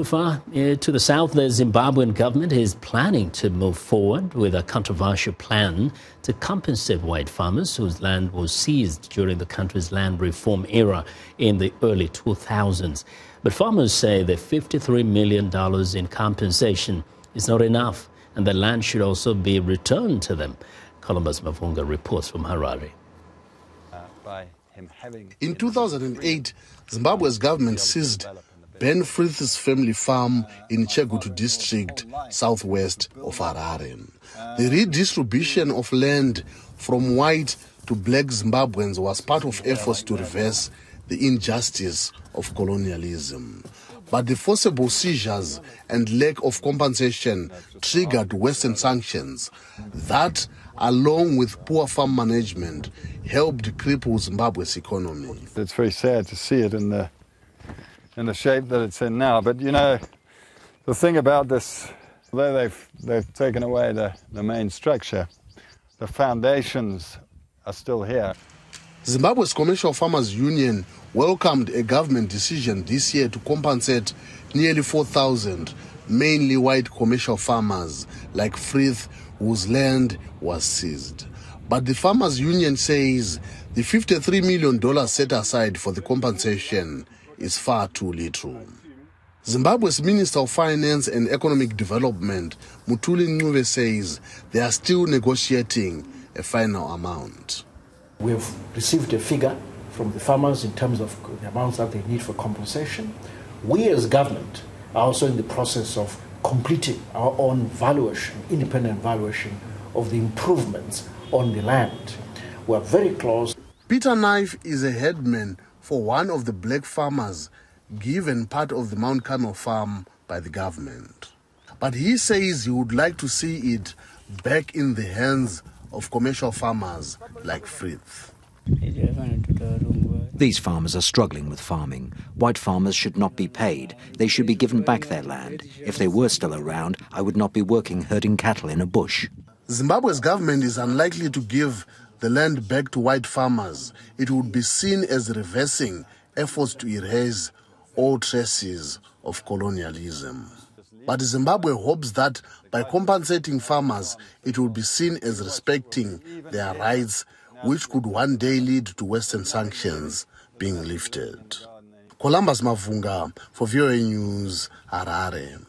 Far to the south, the Zimbabwean government is planning to move forward with a controversial plan to compensate white farmers whose land was seized during the country's land reform era in the early 2000s. But farmers say the $53 million in compensation is not enough, and the land should also be returned to them. Columbus Mavunga reports from Harare. In 2008, Zimbabwe's government seized Ben Frith's family farm in Chegutu district, southwest of Harare. The redistribution of land from white to black Zimbabweans was part of efforts to reverse the injustice of colonialism. But the forcible seizures and lack of compensation triggered Western sanctions that, along with poor farm management, helped cripple Zimbabwe's economy. It's very sad to see it in the shape that it's in now. But, you know, the thing about this, although they've taken away the main structure, the foundations are still here. Zimbabwe's Commercial Farmers Union welcomed a government decision this year to compensate nearly 4,000, mainly white commercial farmers like Frith, whose land was seized. But the Farmers Union says the $53 million set aside for the compensation is far too little. Zimbabwe's Minister of Finance and Economic Development, Mutuli Ncube, says they are still negotiating a final amount. We have received a figure from the farmers in terms of the amounts that they need for compensation. We as government are also in the process of completing our own valuation, independent valuation of the improvements on the land. We are very close. Peter Knife is a headman for one of the black farmers given part of the Mount Carmel farm by the government. But he says he would like to see it back in the hands of commercial farmers like Frith. These farmers are struggling with farming. White farmers should not be paid. They should be given back their land. If they were still around, I would not be working herding cattle in a bush. Zimbabwe's government is unlikely to give the land back to white farmers. It would be seen as reversing efforts to erase all traces of colonialism. But Zimbabwe hopes that by compensating farmers, it will be seen as respecting their rights, which could one day lead to Western sanctions being lifted. Columbus Mavunga for VOA News, Harare.